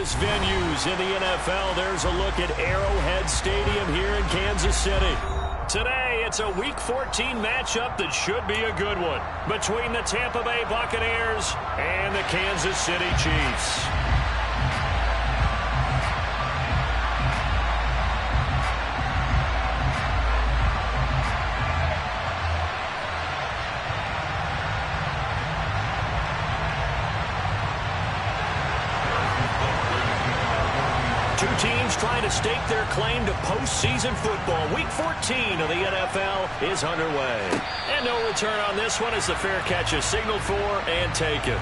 famous venues in the NFL. There's a look at Arrowhead Stadium here in Kansas City. Today, it's a Week 14 matchup that should be a good one between the Tampa Bay Buccaneers and the Kansas City Chiefs. Two teams trying to stake their claim to postseason football. Week 14 of the NFL is underway. And no return on this one as the fair catch is signaled for and taken.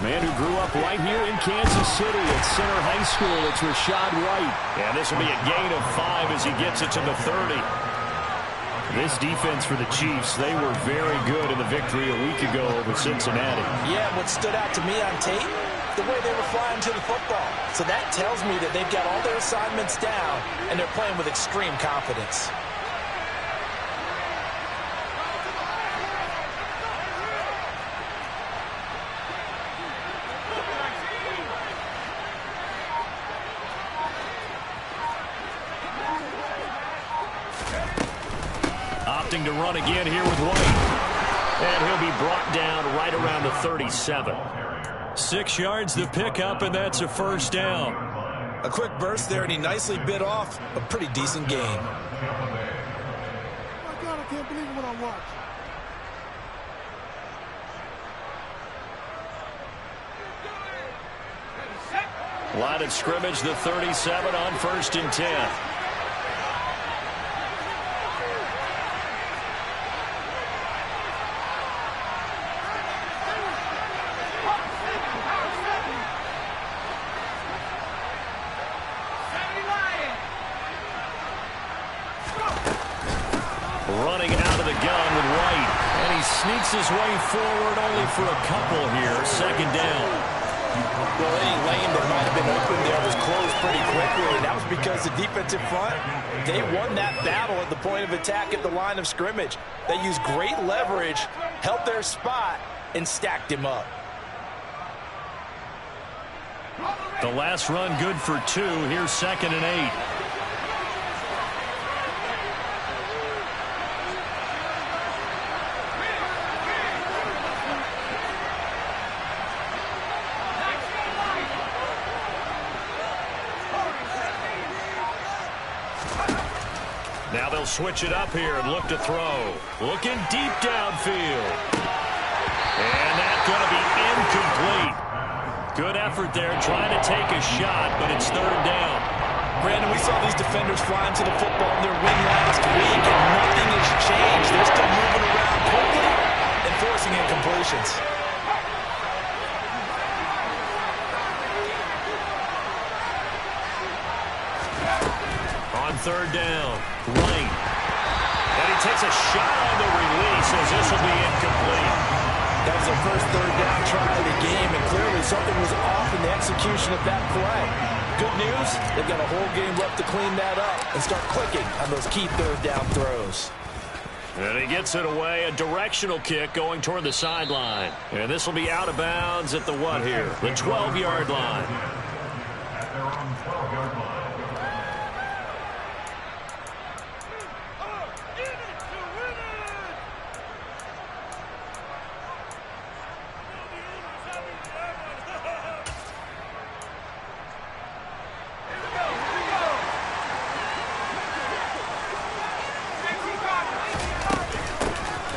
Man who grew up right here in Kansas City at Center High School. It's Rashad White. And this will be a gain of 5 as he gets it to the 30. This defense for the Chiefs, they were very good in the victory a week ago over Cincinnati. Yeah, what stood out to me on tape, the way they were flying to the football. So that tells me that they've got all their assignments down, and they're playing with extreme confidence. Opting to run again here with White. And he'll be brought down right around the 37. 6 yards the pickup, and that's a first down. A quick burst there, and he nicely bit off a pretty decent gain. Oh my God, I can't believe what I watched. Line of scrimmage, the 37 on 1st and 10. Running out of the gun with White. And he sneaks his way forward only for a couple here. 2nd down. Well, any lane that might have been open there was closed pretty quickly. And that was because the defensive front, they won that battle at the point of attack at the line of scrimmage. They used great leverage, held their spot, and stacked him up. The last run good for 2. Here's 2nd and 8. Now they'll switch it up here and look to throw. Looking deep downfield. And that's going to be incomplete. Good effort there trying to take a shot, but it's 3rd down. Brandon, we saw these defenders flying to the football in their win last week, and nothing has changed. They're still moving around quickly and forcing incompletions. On 3rd down, White. And he takes a shot on the release as this will be incomplete. That was their first 3rd down try of the game, and clearly something was off in the execution of that play. Good news, they've got a whole game left to clean that up and start clicking on those key 3rd down throws. And he gets it away, a directional kick going toward the sideline. And this will be out of bounds at the what here? The 12-yard line.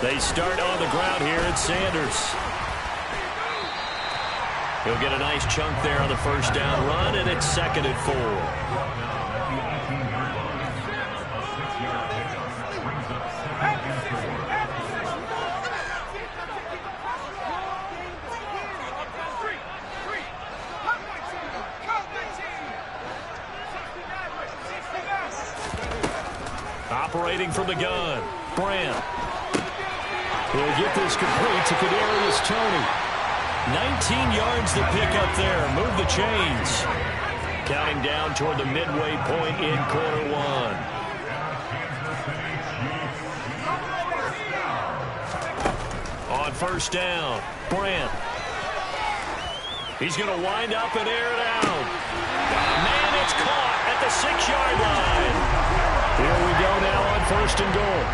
They start on the ground here at Sanders. He'll get a nice chunk there on the first down run, and it's 2nd and 4. operating from the gun. Brandt. He'll get this complete to Kadarius Toney. 19 yards to pick up there. Move the chains. Counting down toward the midway point in quarter one. On first down, Brandt. He's going to wind up and air it out. Man, it's caught at the 6-yard line. Here we go now on first and goal.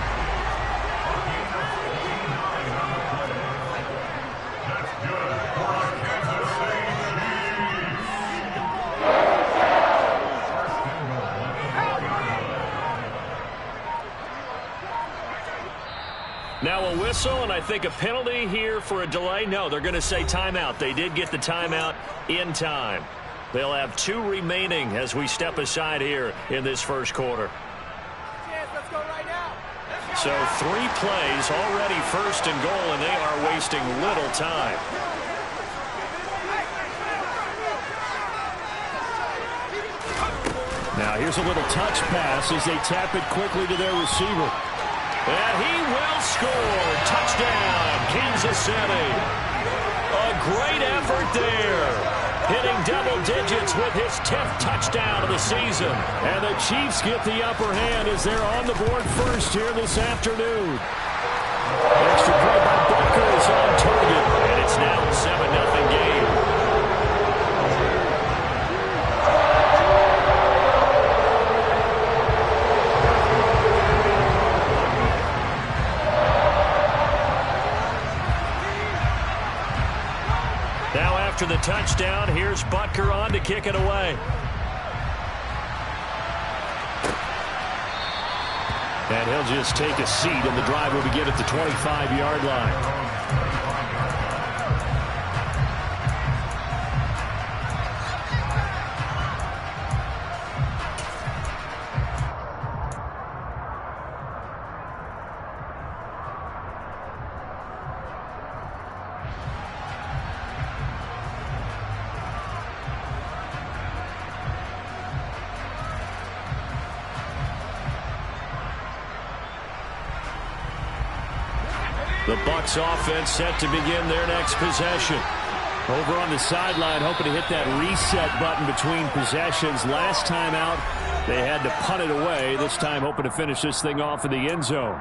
Now a whistle, and I think a penalty here for a delay. No, they're going to say timeout. They did get the timeout in time. They'll have 2 remaining as we step aside here in this first quarter. Let's go right now. So 3 plays already first and goal, and they are wasting little time. Now here's a little touch pass as they tap it quickly to their receiver. And he will score. Touchdown, Kansas City. A great effort there. Hitting double digits with his 10th touchdown of the season. And the Chiefs get the upper hand as they're on the board first here this afternoon. Extra play by Booker is on target. And it's now a 7-0 game. After the touchdown, here's Butker on to kick it away. And he'll just take a seat, and the drive will begin at the 25-yard line. The Bucs offense set to begin their next possession. Over on the sideline, hoping to hit that reset button between possessions. Last time out, they had to punt it away. This time, hoping to finish this thing off in the end zone.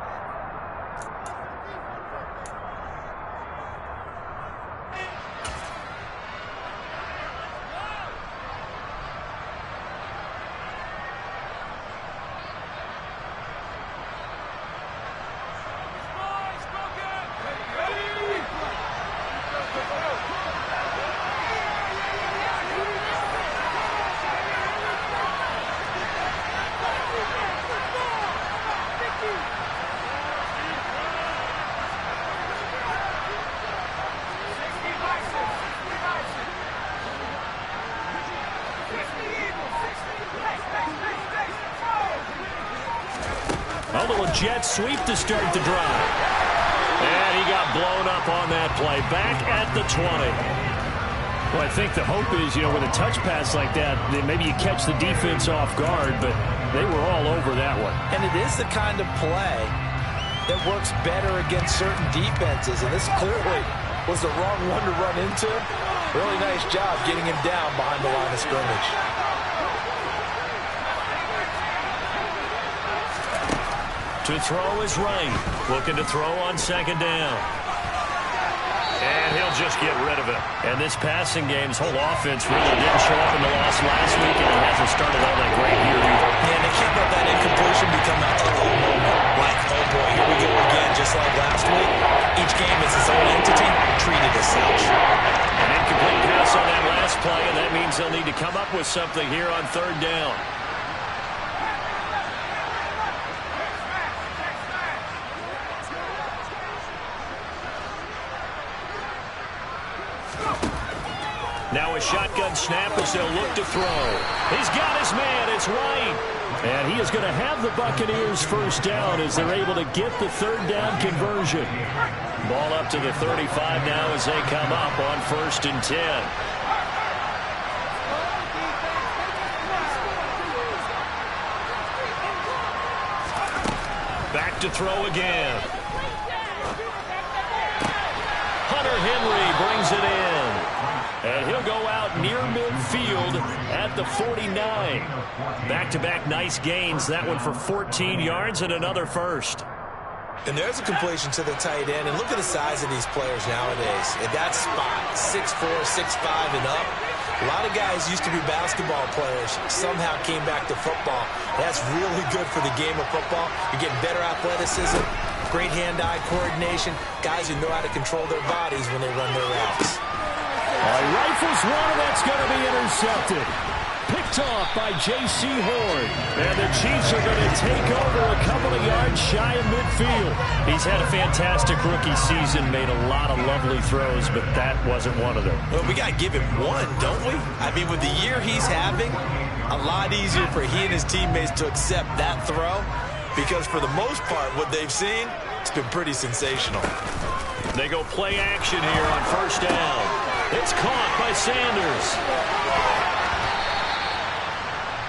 A little jet sweep to start the drive. And he got blown up on that play. Back at the 20. Well, I think the hope is, with a touch pass like that, maybe you catch the defense off guard, but they were all over that one. And it is the kind of play that works better against certain defenses, and this clearly was the wrong one to run into. Really nice job getting him down behind the line of scrimmage. To throw is right. Looking to throw on second down. And he'll just get rid of it. And this passing game's whole offense really didn't show up in the loss last week, and it hasn't started all that great here either. And they can't let that incompletion become a moment. Like, oh boy, here we go again, just like last week. Each game is its own entity, treated as such. An incomplete pass on that last play, and that means they'll need to come up with something here on third down. Now a shotgun snap as they'll look to throw. He's got his man. It's White. And he is going to have the Buccaneers first down as they're able to get the third down conversion. Ball up to the 35 now as they come up on 1st and 10. Back to throw again. Hunter Henry brings it in. And he'll go out near midfield at the 49. Back-to-back nice gains. That one for 14 yards and another first. And there's a completion to the tight end. And look at the size of these players nowadays. At that spot, 6'4", 6'5", and up. A lot of guys used to be basketball players, somehow came back to football. That's really good for the game of football. You're getting better athleticism, great hand-eye coordination, guys who know how to control their bodies when they run their routes. He rifles one, and that's going to be intercepted. Picked off by J.C. Horn. And the Chiefs are going to take over a couple of yards shy of midfield. He's had a fantastic rookie season, made a lot of lovely throws, but that wasn't one of them. Well, we got to give him one, don't we? I mean, with the year he's having, a lot easier for he and his teammates to accept that throw, because for the most part, what they've seen, it's been pretty sensational. They go play action here on first down. It's caught by Sanders.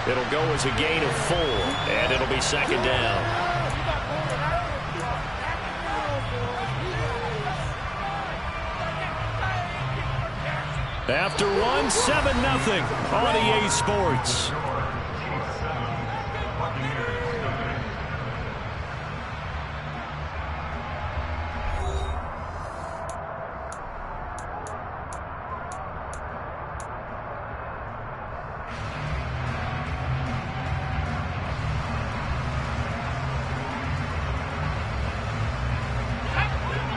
It'll go as a gain of 4, and it'll be second down. After one, 7-0 on EA Sports.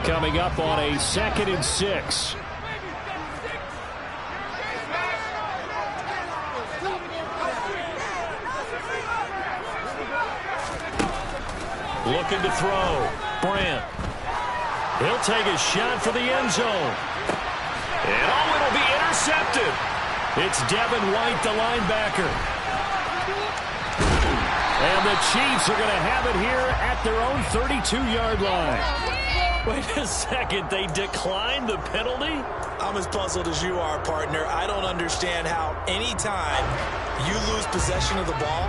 Coming up on a 2nd and 6. Looking to throw. Brandt. He'll take a shot for the end zone. And it'll be intercepted. It's Devin White, the linebacker. And the Chiefs are going to have it here at their own 32-yard line. Wait a second, they declined the penalty? I'm as puzzled as you are, partner. I don't understand how any time you lose possession of the ball,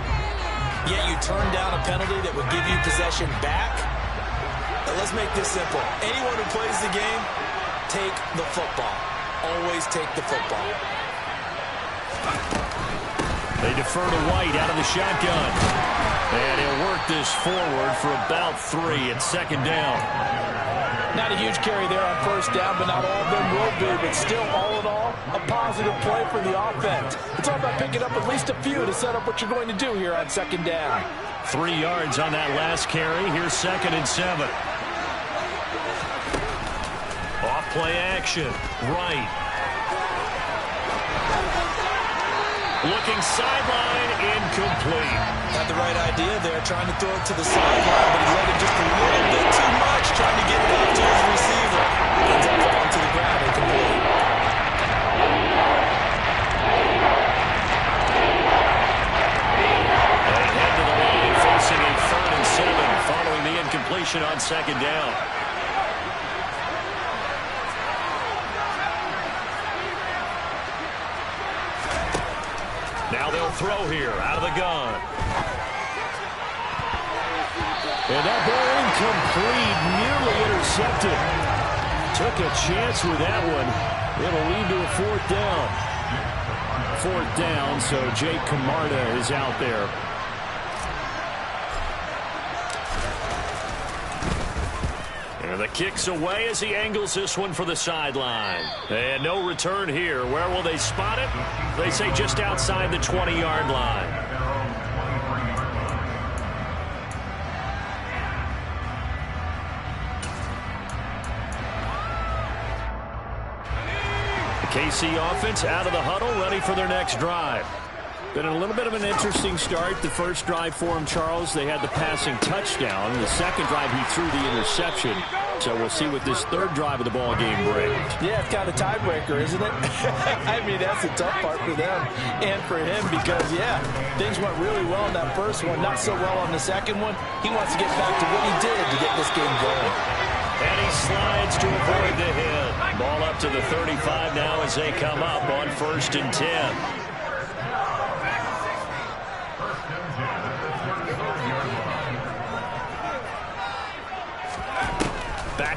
yet you turn down a penalty that would give you possession back. Now, let's make this simple. Anyone who plays the game, take the football. Always take the football. They defer to White out of the shotgun. And he'll work this forward for about 3 at second down. Not a huge carry there on first down, but not all of them will be. But still, all in all, a positive play for the offense. It's all about picking up at least a few to set up what you're going to do here on second down. 3 yards on that last carry. Here's 2nd and 7. Off play action. Right. Looking sideline, incomplete. Had the right idea there, trying to throw it to the sideline, but he let it just a little bit too much, trying to get it out to his receiver. Ends up falling to the ground, incomplete. They head to the line, facing a 3rd and 7, following the incompletion on second down. Now they'll throw here, out of the gun. And that ball incomplete, nearly intercepted. Took a chance with that one. It'll lead to a 4th down. 4th down, so Jake Camarda is out there. And the kick's away as he angles this one for the sideline. And no return here. Where will they spot it? They say just outside the 20-yard line. The KC offense out of the huddle, ready for their next drive. Been a little bit of an interesting start. The first drive for him, Charles, they had the passing touchdown. The second drive, he threw the interception. So we'll see what this 3rd drive of the ball game brings. Yeah, it's kind of a tiebreaker, isn't it? I mean, that's the tough part for them and for him because, yeah, things went really well in that first one, not so well on the second one. He wants to get back to what he did to get this game going. And he slides to avoid the hit. Ball up to the 35 now as they come up on 1st and 10.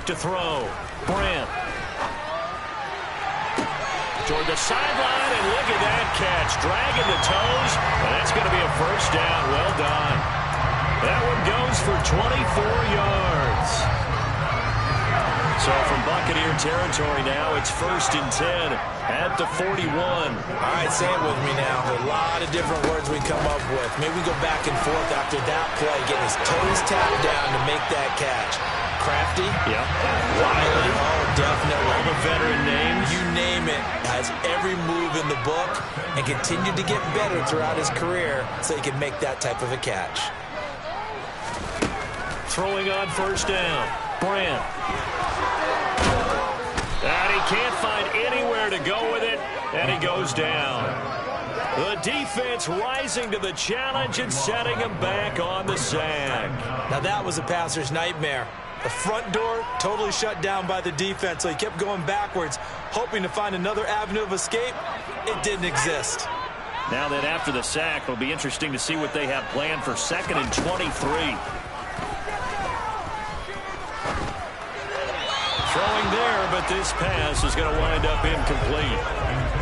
to throw. Brandt. Toward the sideline, and look at that catch. Dragging the toes, and that's going to be a first down. Well done. That one goes for 24 yards. So from Buccaneer territory now, it's 1st and 10 at the 41. All right, say it with me now. A lot of different words we come up with. Maybe we go back and forth after that play, getting his toes tapped down to make that catch. Crafty? Yep. Wiley? Oh, definitely. All the veteran names. You name it. Has every move in the book and continued to get better throughout his career so he can make that type of a catch. Throwing on 1st down. Brandt. And he can't find anywhere to go with it, and he goes down. The defense rising to the challenge and setting him back on the sack. Now that was a passer's nightmare. The front door totally shut down by the defense, so he kept going backwards, hoping to find another avenue of escape. It didn't exist. Now that after the sack, it'll be interesting to see what they have planned for 2nd and 23. Throwing there, but this pass is going to wind up incomplete.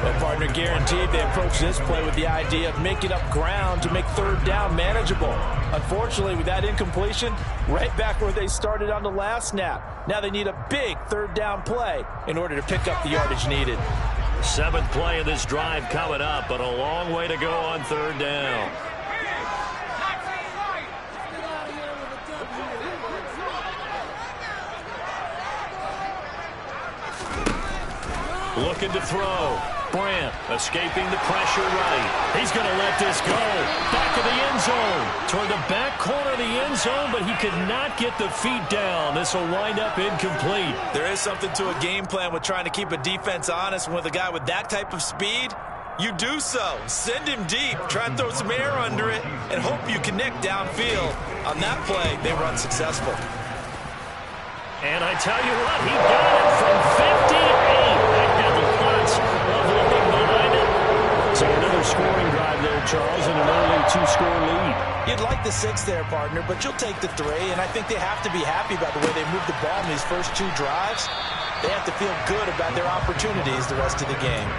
Well, partner, guaranteed they approach this play with the idea of making up ground to make 3rd down manageable. Unfortunately, with that incompletion, right back where they started on the last snap. Now they need a big 3rd down play in order to pick up the yardage needed. 7th play of this drive coming up, but a long way to go on 3rd down. Looking to throw. Brandt escaping the pressure right. He's going to let this go. Back of the end zone. Toward the back corner of the end zone, but he could not get the feet down. This will wind up incomplete. There is something to a game plan with trying to keep a defense honest. With a guy with that type of speed, you do so. Send him deep. Try and throw some air under it and hope you connect downfield. On that play, they were unsuccessful. And I tell you what, he got it from 50 to 8. That had lots of looking behind it. So another scoring drive there, Charles, and an early 2-score lead. You'd like the 6 there, partner, but you'll take the 3, and I think they have to be happy about the way they moved the ball in these first 2 drives. They have to feel good about their opportunities the rest of the game.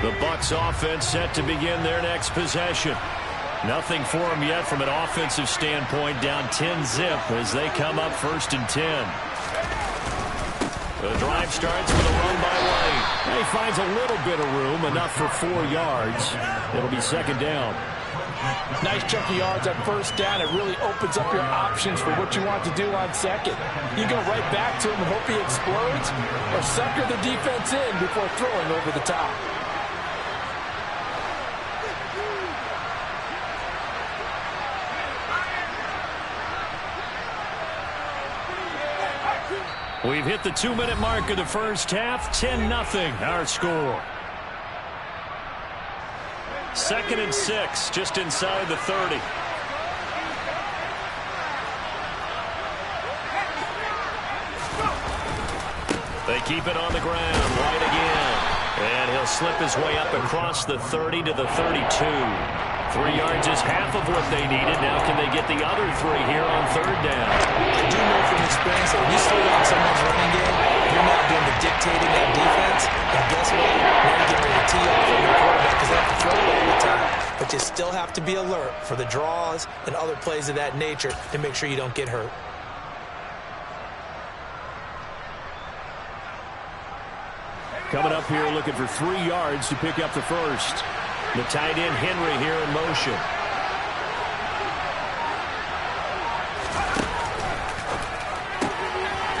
The Bucs offense set to begin their next possession. Nothing for them yet from an offensive standpoint, down 10-zip as they come up 1st and 10. The drive starts with a run by White. He finds a little bit of room, enough for 4 yards. It'll be 2nd down. Nice chunk of yards on 1st down. It really opens up your options for what you want to do on 2nd. You go right back to him and hope he explodes, or sucker the defense in before throwing over the top. We've hit the 2-minute mark of the first half. 10-0 our score. 2nd and 6, just inside the 30. They keep it on the ground. White again. And he'll slip his way up across the 30 to the 32. 3 yards is half of what they needed. Now can they get the other 3 here on 3rd down? I do know from experience that when you slow down someone's running game, you're not doing the dictating that defense. And guess what? Now you're getting ready to tee off on your quarterback because they have to throw it all the time. But you still have to be alert for the draws and other plays of that nature to make sure you don't get hurt. Coming up here looking for 3 yards to pick up the first. The tight end Henry here in motion.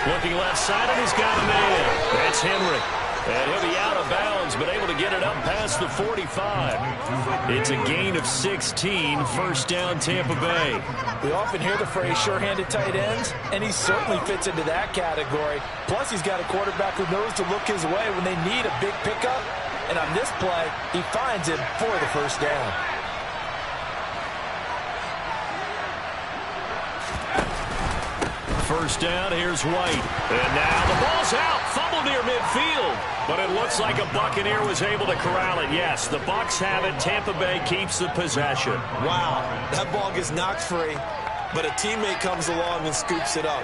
Looking left side, and he's got a man. That's Henry. And he'll be out of bounds, but able to get it up past the 45. It's a gain of 16, first down Tampa Bay. We often hear the phrase sure-handed tight ends, and he certainly fits into that category. Plus, he's got a quarterback who knows to look his way when they need a big pickup. And on this play, he finds him for the first down. First down, here's White. And now the ball's out. Fumble near midfield. But it looks like a Buccaneer was able to corral it. Yes, the Bucs have it. Tampa Bay keeps the possession. Wow, that ball gets knocked free, but a teammate comes along and scoops it up.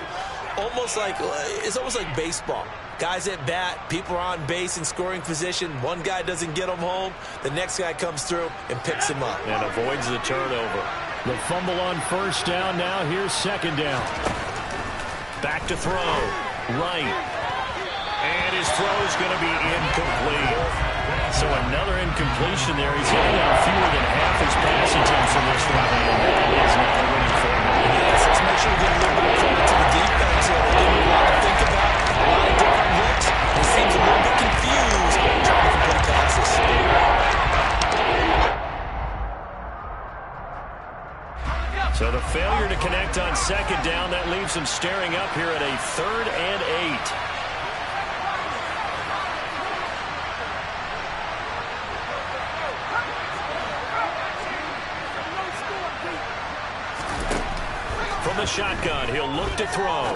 It's almost like baseball. Guys at bat, people are on base in scoring position. One guy doesn't get him home. The next guy comes through and picks him up. And avoids the turnover. The fumble on first down. Now here's second down. Back to throw. Right. And his throw is going to be incomplete. So another incompletion there. He's hitting out fewer than half his pass attempts in this one. And that is not a winning formula. Yes, let's make sure we get a little bit of credit to the defense here. They're giving a lot to think about, a lot of different looks. He seems a little bit confused trying to complete passes. So the failure to connect on second down, that leaves him staring up here at a 3rd and 8. From the shotgun, he'll look to throw.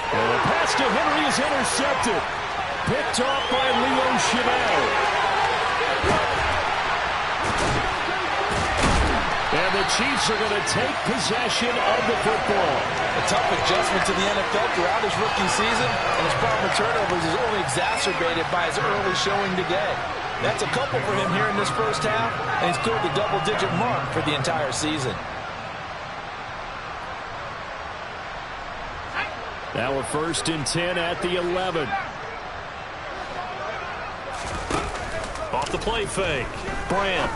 And the pass to Henry is intercepted. Picked off by Leo Chenal. And the Chiefs are going to take possession of the football. A tough adjustment to the NFL throughout his rookie season, and his problem with turnovers is only exacerbated by his early showing today. That's a couple for him here in this first half, and he's cleared the double-digit mark for the entire season. Now a 1st and 10 at the 11. Off the play fake. Brandt.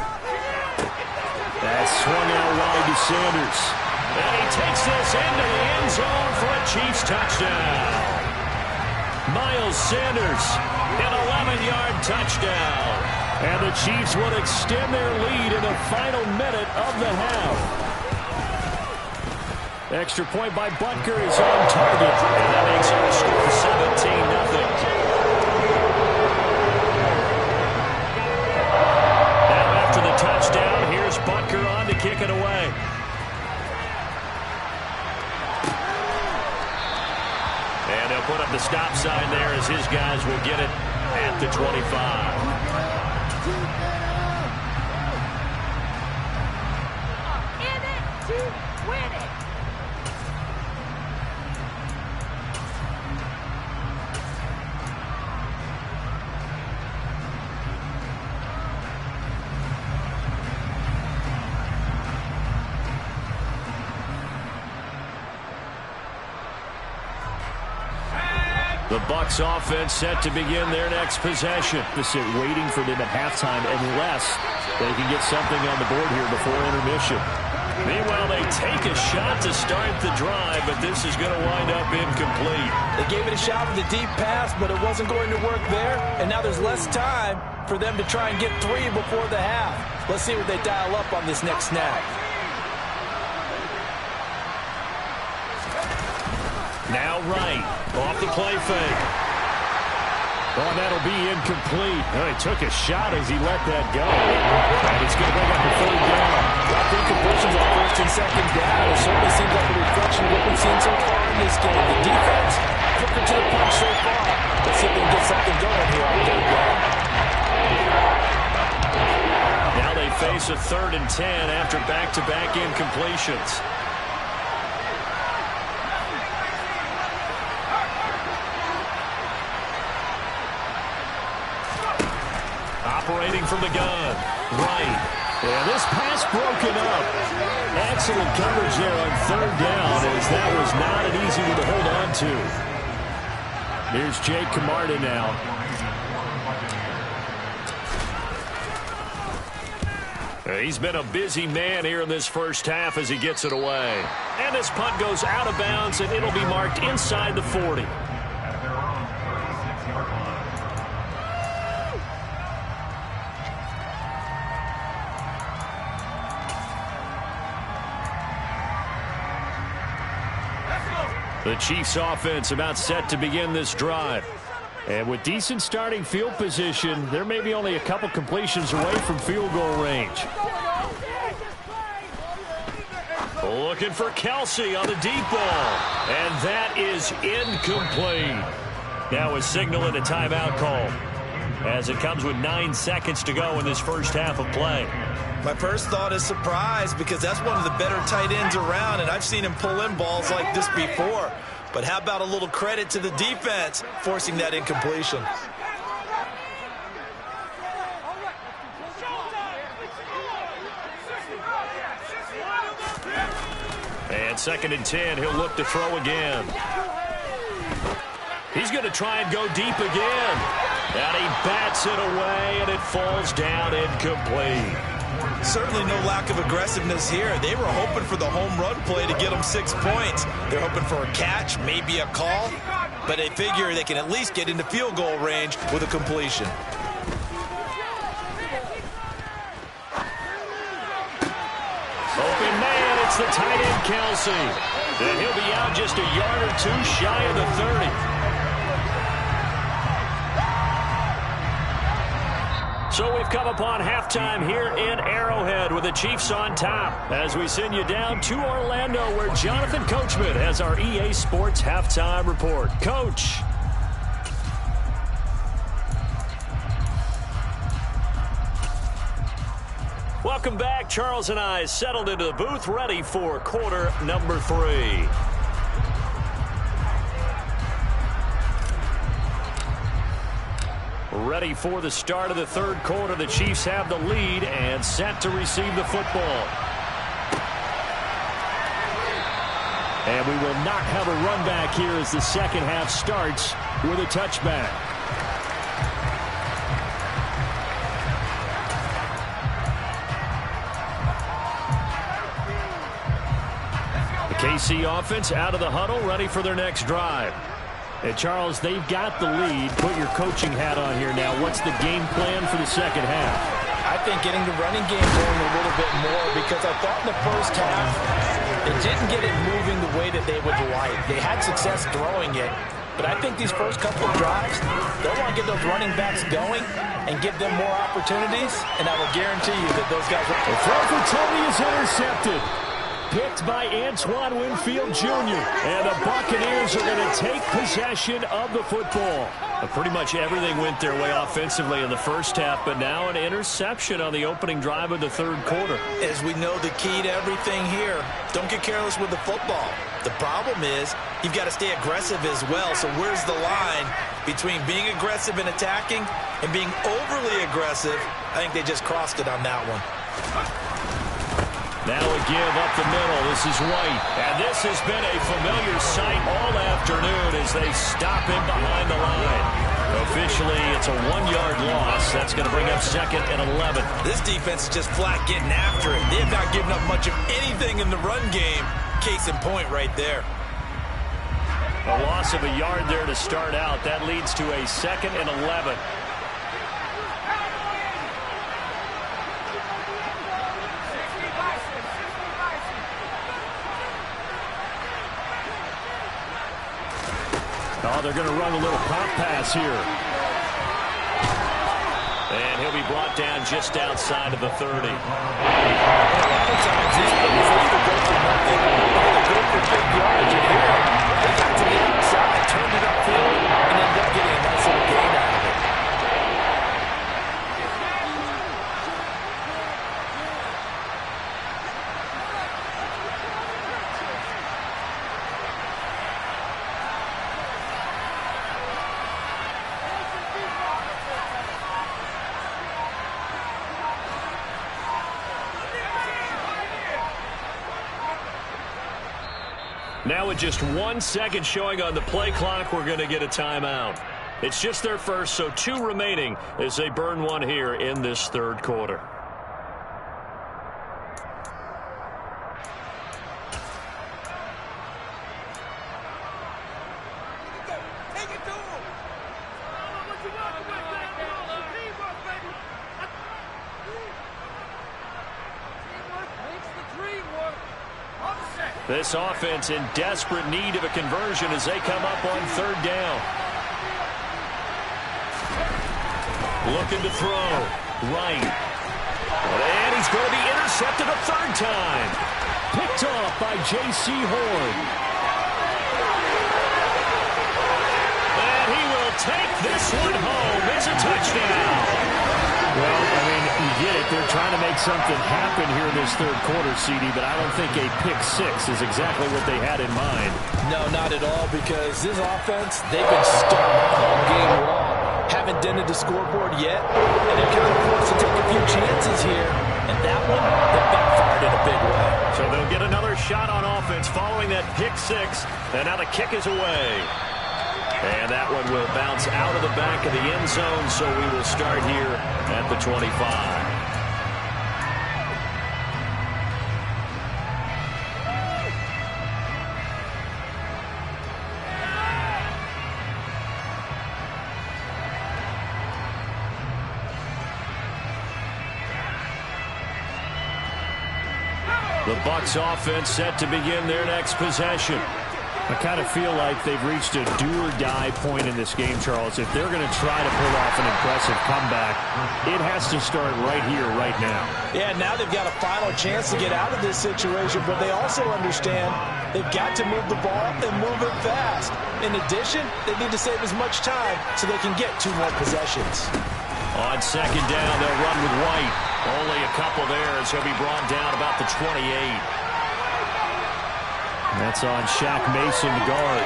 That's swung out wide to Sanders. And he takes this into the end zone for a Chiefs touchdown. Miles Sanders, an 11-yard touchdown. And the Chiefs will extend their lead in the final minute of the half. Extra point by Butker is on target. And that makes our score 17-0. Touchdown. Here's Butker on to kick it away. And they'll put up the stop sign there as his guys will get it at the 25. In it to win it. The Bucs offense set to begin their next possession. Waiting for them at halftime unless they can get something on the board here before intermission. Meanwhile, they take a shot to start the drive, but this is going to wind up incomplete. They gave it a shot with a deep pass, but it wasn't going to work there, and now there's less time for them to try and get 3 before the half. Let's see what they dial up on this next snap. Now right, off the play fake. Oh, that'll be incomplete. Oh, he took a shot as he let that go. And it's going to bring up the 3rd down. Rough incompletions on 1st and 2nd down. It certainly seems like a reflection of what we've seen so far in this game. The defense, quicker to the punch so far. Let's see if we can get something going here on 3rd down. Now they face a 3rd and 10 after back-to-back incompletions. Operating from the gun. Right. And this pass broken up. Excellent coverage there on 3rd down, as that was not an easy one to hold on to. Here's Jake Camarda now. He's been a busy man here in this first half as he gets it away. And this punt goes out of bounds, and it'll be marked inside the 40. The Chiefs offense about set to begin this drive. And with decent starting field position, they're maybe only a couple completions away from field goal range. Looking for Kelsey on the deep ball. And that is incomplete. Now a signal and a timeout call, as it comes with 9 seconds to go in this first half of play. My first thought is surprise, because that's one of the better tight ends around, and I've seen him pull in balls like this before. But how about a little credit to the defense forcing that incompletion? And 2nd and 10, he'll look to throw again. He's going to try and go deep again. And he bats it away, and it falls down incomplete. Certainly no lack of aggressiveness here. They were hoping for the home run play to get them 6 points. They're hoping for a catch, maybe a call, but they figure they can at least get into field goal range with a completion. Open man, it's the tight end Kelsey. And he'll be out just a yard or two shy of the 30. So we've come upon halftime here in Arrowhead with the Chiefs on top, as we send you down to Orlando, where Jonathan Coachman has our EA Sports halftime report. Coach. Welcome back. Charles and I settled into the booth, ready for quarter number 3. Ready for the start of the third quarter. The Chiefs have the lead and set to receive the football. And we will not have a run back here as the second half starts with a touchback. The KC offense out of the huddle, ready for their next drive. And Charles, they've got the lead. Put your coaching hat on here now. What's the game plan for the second half? I think getting the running game going a little bit more, because I thought in the first half they didn't get it moving the way that they would like. They had success throwing it, but I think these first couple of drives, they'll want to get those running backs going and give them more opportunities, and I will guarantee you that those guys will. The throw for Tony is intercepted. Picked by Antoine Winfield Jr. And the Buccaneers are going to take possession of the football. Pretty much everything went their way offensively in the first half, but now an interception on the opening drive of the third quarter. As we know, the key to everything here, don't get careless with the football. The problem is you've got to stay aggressive as well. So where's the line between being aggressive and attacking and being overly aggressive? I think they just crossed it on that one. Now a give up the middle. This is White. And this has been a familiar sight all afternoon as they stop him behind the line. Officially, it's a 1-yard loss. That's going to bring up 2nd and 11. This defense is just flat getting after it. They have not given up much of anything in the run game. Case in point right there. A loss of a yard there to start out. That leads to a 2nd and 11. Oh, they're going to run a little pop pass here. And he'll be brought down just outside of the 30. A lot of times these players like to go for nothing. They go for big yards. And here, they got to the outside, turned it upfield, and ended up getting a nice little gain out of it. Now with just 1 second showing on the play clock, we're going to get a timeout. It's just their first, so 2 remaining as they burn one here in this third quarter. Makes the dream work. Offset. This offense in desperate need of a conversion as they come up on third down. Looking to throw. Right. And he's going to be intercepted a third time. Picked off by J.C. Horn. And he will take this one home. It's a touchdown. Well, I mean, you get it. They're trying to make something happen here in this third quarter, CD, but I don't think a pick six is exactly what they had in mind. No, not at all, because this offense, they've been starting all game long. Haven't dented the scoreboard yet, and they're kind of forced to take a few chances here. And that one, they backfired in a big way. So they'll get another shot on offense following that pick six, and now the kick is away. And that one will bounce out of the back of the end zone, so we will start here at the 25. The Bucs offense set to begin their next possession. I kind of feel like they've reached a do-or-die point in this game, Charles. If they're going to try to pull off an impressive comeback, it has to start right here, right now. Yeah, now they've got a final chance to get out of this situation, but they also understand they've got to move the ball and move it fast. In addition, they need to save as much time so they can get 2 more possessions. On second down, they'll run with White. Only a couple there as he'll be brought down about the 28. That's on Shaq Mason, the guard.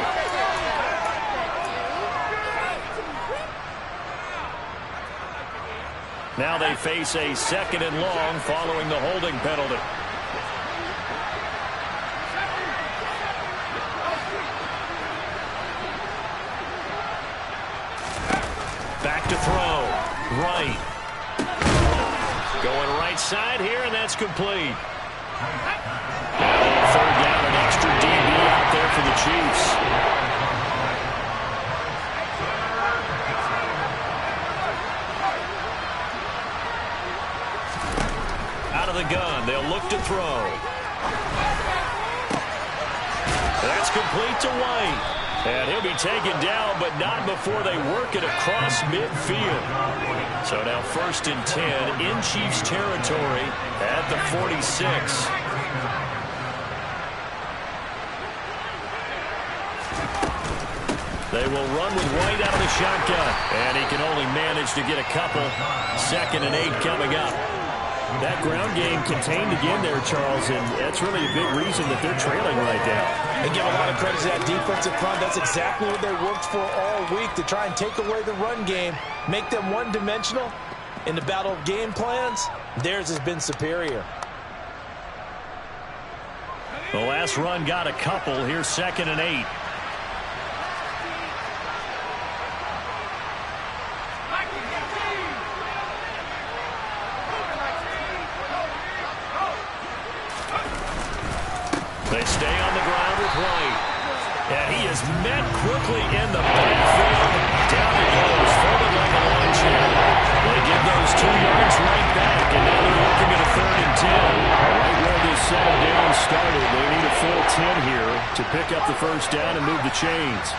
Now they face a second and long following the holding penalty. Back to throw. Right. Going right side here, and that's complete. Third down, an extra DB out there for the Chiefs. Out of the gun, they'll look to throw. That's complete to White. And he'll be taken down, but not before they work it across midfield. So now 1st and 10 in Chiefs territory at the 46. They will run with White out of the shotgun. And he can only manage to get a couple. 2nd and 8 coming up. That ground game contained again there, Charles, and that's really a big reason that they're trailing right now. They give a lot of credit to that defensive front. That's exactly what they worked for all week, to try and take away the run game, make them one-dimensional. In the battle of game plans, theirs has been superior. The last run got a couple. Here's 2nd and 8. They stay on the ground with White. And he is met quickly in the backfield. Down he goes, folded like a lawn chair. They give those 2 yards right back, and now they're looking at a 3rd and 10. Right where this settle down started, they need a full 10 here to pick up the first down and move the chains.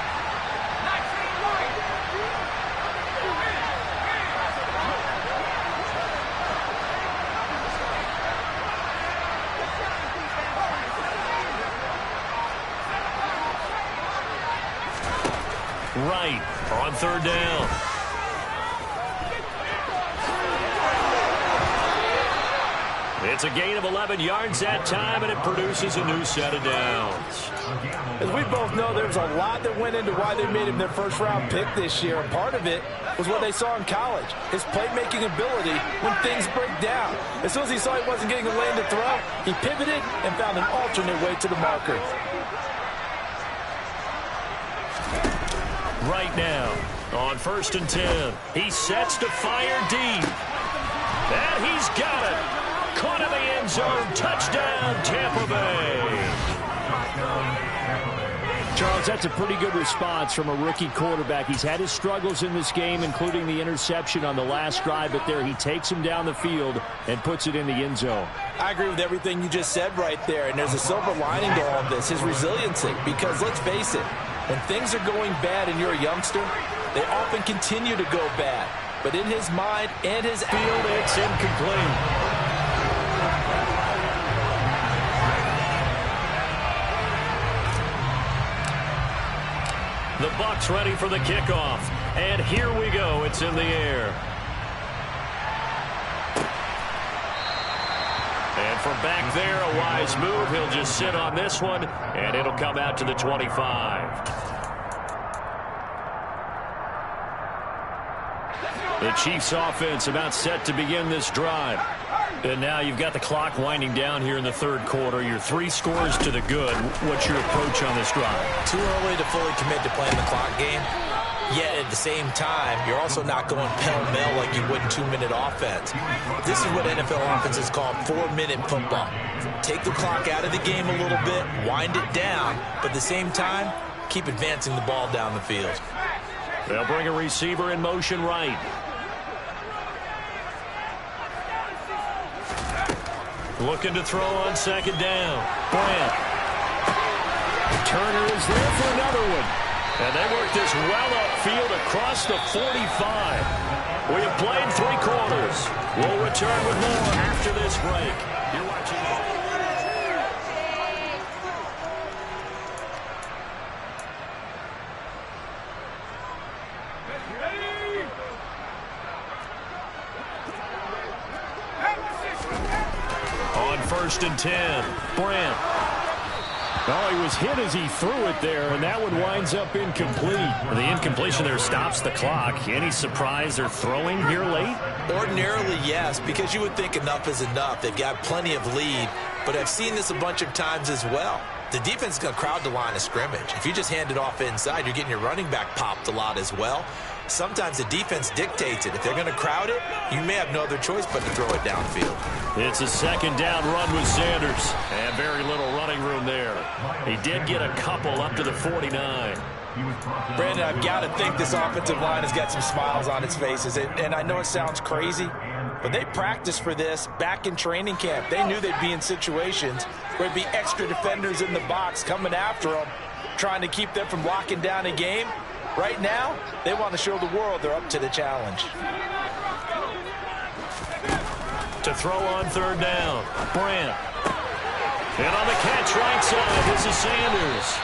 Right on 3rd down. It's a gain of 11 yards that time, and it produces a new set of downs. As we both know, there's a lot that went into why they made him their first-round pick this year. And part of it was what they saw in college, his playmaking ability when things break down. As soon as he saw he wasn't getting a lane to throw, he pivoted and found an alternate way to the marker. Right now, on 1st and 10, he sets to fire deep. And he's got it. Caught in the end zone. Touchdown, Tampa Bay. Charles, that's a pretty good response from a rookie quarterback. He's had his struggles in this game, including the interception on the last drive, but there he takes him down the field and puts it in the end zone. I agree with everything you just said right there, and there's a silver lining to all of this, his resiliency, because let's face it, when things are going bad and you're a youngster, they often continue to go bad. But in his mind and his field, it's incomplete. The Bucs ready for the kickoff. And here we go. It's in the air. And from back there, a wise move. He'll just sit on this one, and it'll come out to the 25. The Chiefs offense about set to begin this drive. And now you've got the clock winding down here in the third quarter. You're 3 scores to the good. What's your approach on this drive? Too early to fully commit to playing the clock game. Yet at the same time, you're also not going pell-mell like you would in 2-minute offense. This is what NFL offenses call 4-minute football. Take the clock out of the game a little bit, wind it down, but at the same time, keep advancing the ball down the field. They'll bring a receiver in motion right. Looking to throw on second down. Bryant. Turner is there for another one. And they work this well upfield across the 45. We have played 3 quarters. We'll return with more after this break. You're watching. On 1st and 10, Brand. Oh, he was hit as he threw it there, and that one winds up incomplete. The incompletion there stops the clock. Any surprise they're throwing here late? Ordinarily, yes, because you would think enough is enough. They've got plenty of lead, but I've seen this a bunch of times as well. The defense is going to crowd the line of scrimmage. If you just hand it off inside, you're getting your running back popped a lot as well. Sometimes the defense dictates it. If they're going to crowd it, you may have no other choice but to throw it downfield. It's a second down run with Sanders. And very little running room there. He did get a couple up to the 49. Brandon, I've got to think this offensive line has got some smiles on its faces. And I know it sounds crazy, but they practiced for this back in training camp. They knew they'd be in situations where there'd be extra defenders in the box coming after them, trying to keep them from locking down a game. Right now, they want to show the world they're up to the challenge. To throw on third down, Brandt. And on the catch right side, this is Sanders.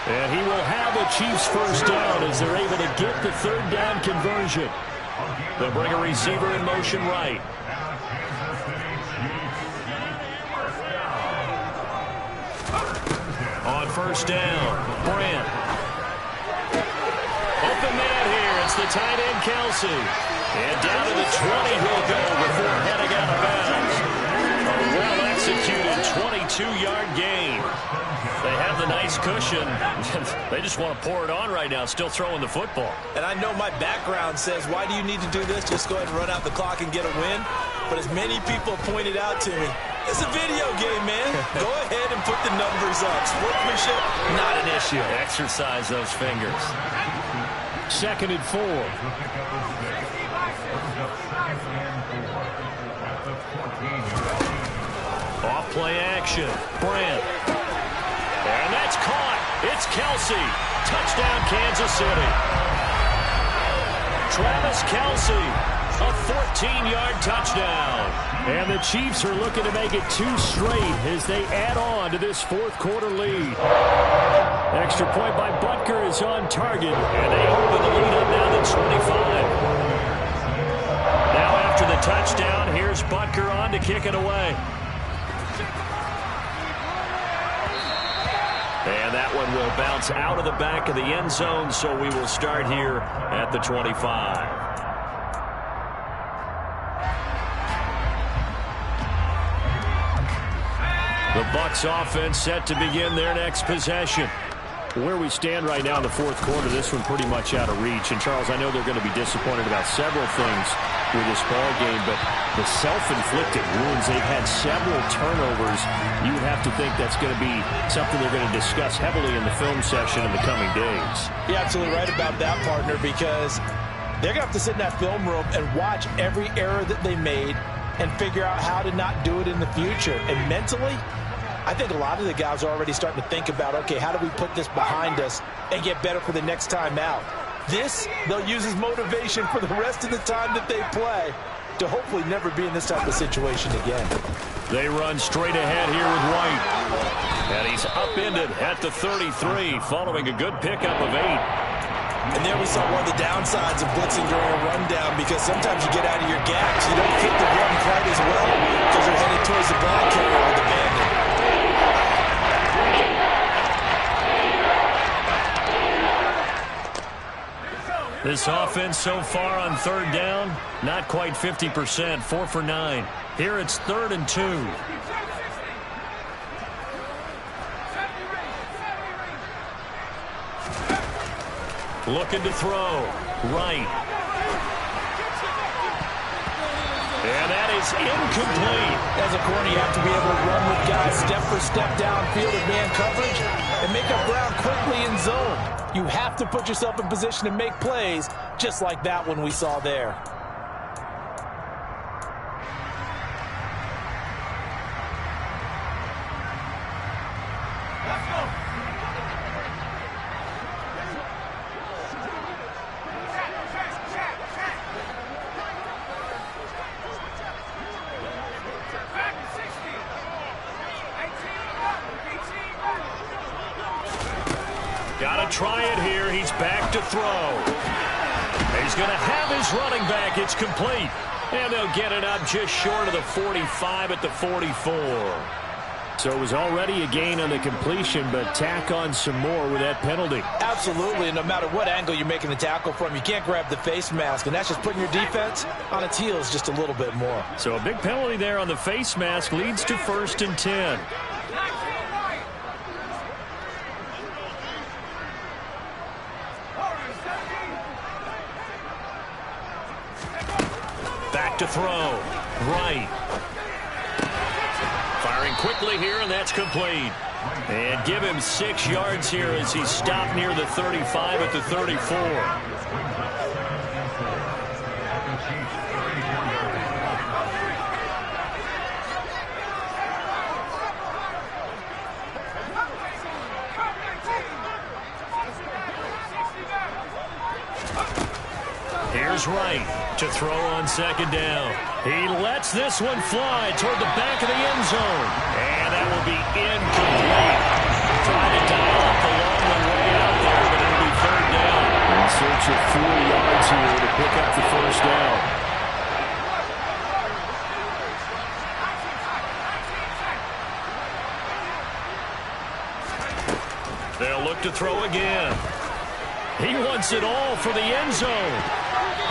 And he will have the Chiefs first down as they're able to get the third down conversion. They'll bring a receiver in motion right. On first down, Brandt. Open man here. It's the tight end, Kelsey. And down to the 20 he'll go before heading out of bounds. A well-executed 22-yard gain. They have the nice cushion. They just want to pour it on right now, still throwing the football. And I know my background says, why do you need to do this? Just go ahead and run out the clock and get a win. But as many people pointed out to me, it's a video game, man. Go ahead and put the numbers up. Sportsmanship, not an issue. Exercise those fingers. 2nd and 4. Off play action. Brandt. And that's caught. It's Kelsey. Touchdown, Kansas City. Travis Kelsey, a 14-yard touchdown. And the Chiefs are looking to make it 2 straight as they add on to this fourth quarter lead. Extra point by Butker is on target, and they open the lead up now to 25. Now after the touchdown, here's Butker on to kick it away. And that one will bounce out of the back of the end zone, so we will start here at the 25. The Bucs offense set to begin their next possession. Where we stand right now in the fourth quarter, this one pretty much out of reach. And, Charles, I know they're going to be disappointed about several things. with this ball game, but the self-inflicted wounds, they've had several turnovers. You would have to think that's going to be something they're going to discuss heavily in the film session in the coming days. You're absolutely right about that, partner, because they're going to have to sit in that film room and watch every error that they made and figure out how to not do it in the future. And mentally, I think a lot of the guys are already starting to think about, okay, how do we put this behind us and get better for the next time out? This, they'll use as motivation for the rest of the time that they play to hopefully never be in this type of situation again. They run straight ahead here with White. And he's upended at the 33 following a good pickup of 8. And there we saw one of the downsides of blitzing during a rundown, because sometimes you get out of your gaps. You don't fit the run quite as well because you're headed towards the ball carrier with the bandit. This offense so far on third down, not quite 50%, 4 for 9. Here it's 3rd and 2. Looking to throw. Right. And that is incomplete. As a corner, you have to be able to run with guys step for step downfield in man coverage and make up ground quickly in zone. You have to put yourself in position to make plays, just like that one we saw there. Got to try it here. He's back to throw. He's going to have his running back. It's complete. And they'll get it up just short of the 45 at the 44. So it was already a gain on the completion, but tack on some more with that penalty. Absolutely, and no matter what angle you're making the tackle from, you can't grab the face mask, and that's just putting your defense on its heels just a little bit more. So a big penalty there on the face mask leads to 1st and 10. Back to throw. Right. Firing quickly here, and that's complete. And give him 6 yards here as he's stopped near the 35 at the 34. Here's Wright to throw on 2nd down. He lets this one fly toward the back of the end zone. And that will be incomplete. Trying to dial up the long way out there, but it'll be 3rd down. In search of 4 yards here to pick up the 1st down. They'll look to throw again. He wants it all for the end zone.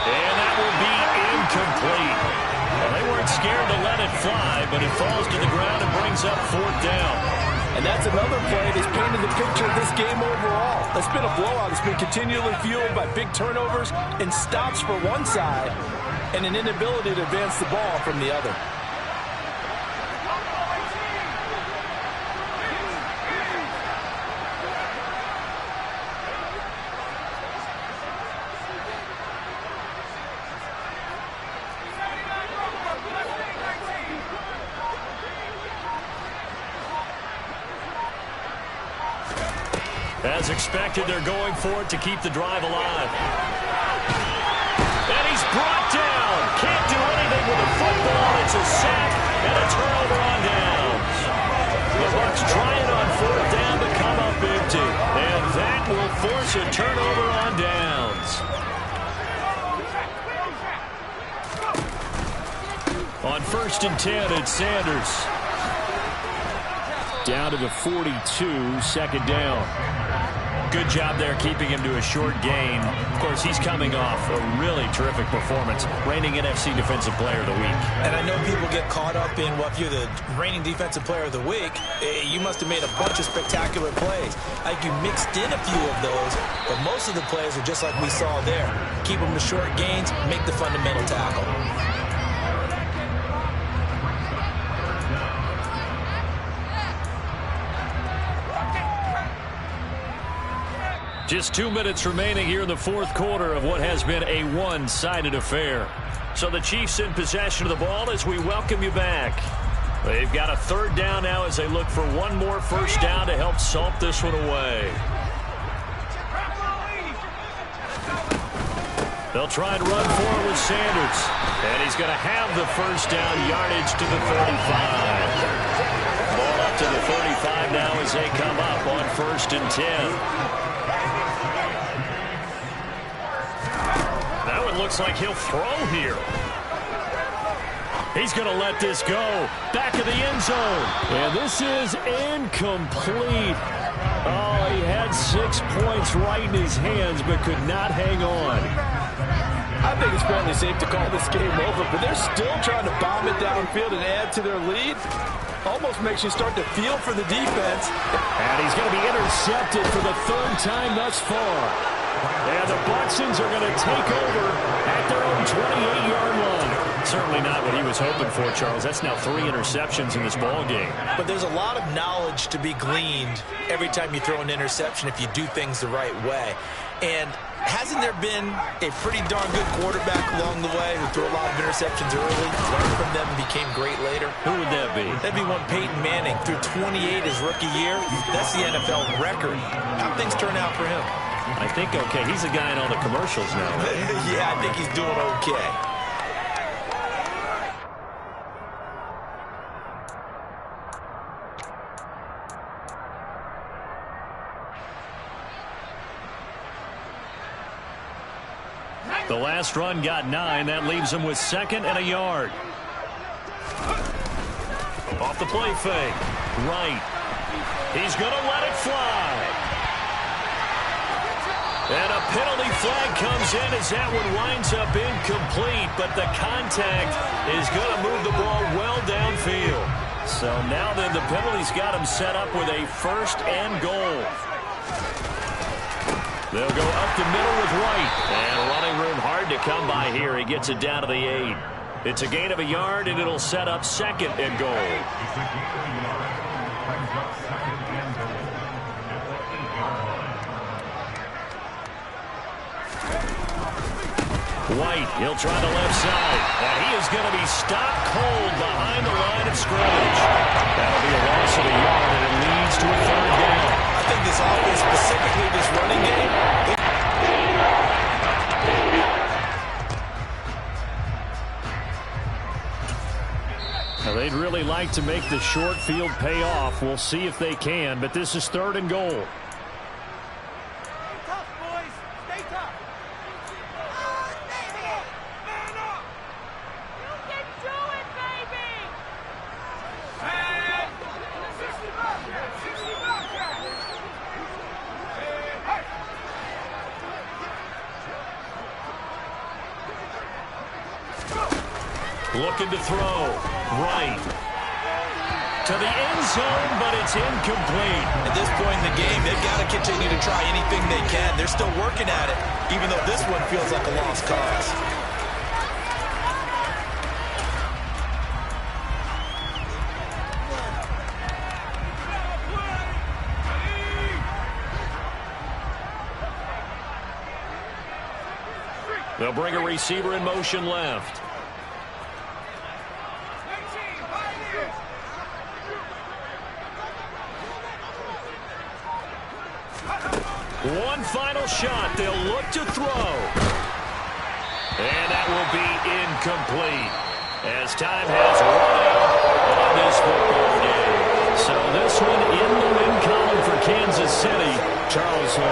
And that will be incomplete. Well, they weren't scared to let it fly, but it falls to the ground and brings up 4th down. And that's another play that's painted the picture of this game overall. It's been a blowout. It's been continually fueled by big turnovers and stops for one side and an inability to advance the ball from the other. As expected, they're going for it to keep the drive alive. And he's brought down. Can't do anything with the football. It's a sack and a turnover on downs. The Bucs try it on 4th down to come up empty. And that will force a turnover on downs. On 1st and 10, it's Sanders. Down to the 42, 2nd down. Good job there keeping him to a short gain. Of course, he's coming off a really terrific performance, reigning NFC Defensive Player of the Week. And I know people get caught up in, well, if you're the reigning Defensive Player of the Week, you must have made a bunch of spectacular plays. I think you mixed in a few of those, but most of the plays are just like we saw there. Keep them to short gains, make the fundamental tackle. Just 2 minutes remaining here in the fourth quarter of what has been a one-sided affair. So the Chiefs in possession of the ball as we welcome you back. They've got a third down now as they look for one more first down to help salt this one away. They'll try and run for it with Sanders. And he's going to have the first down yardage to the 35. Ball up to the 35 now as they come up on 1st and 10. That one looks like he'll throw here. He's going to let this go. Back of the end zone. And this is incomplete. Oh, he had 6 points right in his hands but could not hang on. I think it's fairly safe to call this game over, but they're still trying to bomb it downfield and add to their lead. Almost makes you start to feel for the defense. And he's going to be intercepted for the 3rd time thus far. And the Bucsons are going to take over at their own 28-yard line. Certainly not what he was hoping for, Charles. That's now 3 interceptions in this ball game. But there's a lot of knowledge to be gleaned every time you throw an interception if you do things the right way. And hasn't there been a pretty darn good quarterback along the way who threw a lot of interceptions early, learned from them, and became great later? Who would that be? That'd be one Peyton Manning. Threw 28 his rookie year. That's the NFL record. How'd things turn out for him? I think okay. He's a guy in all the commercials now. Right? Yeah, I think he's doing okay. The last run got 9. That leaves him with 2nd and a yard. Off the play fake. Right. He's going to let it fly. And a penalty flag comes in as that one winds up incomplete, but the contact is going to move the ball well downfield. So now then the penalty's got him set up with a 1st and goal. They'll go up the middle with White. And running room hard to come by here. He gets it down to the 8. It's a gain of a yard, and it'll set up 2nd and goal. White, he'll try the left side. And he is going to be stopped cold behind the line of scrimmage. That'll be a loss of a yard, and it leads to a 3rd down. I think this offense, specifically this running game, now they'd really like to make the short field pay off. We'll see if they can, but this is 3rd and goal. Stay tough, boys. Stay tough. Man up. You can do it, baby. Hey. Looking to throw. Right. To the end zone, but it's incomplete. at this point in the game, they've got to continue to try anything they can. They're still working at it, even though this one feels like a lost cause. They'll bring a receiver in motion left. One final shot. They'll look to throw. And that will be incomplete as time has run out on this football game. So this one in the win column for Kansas City. Charles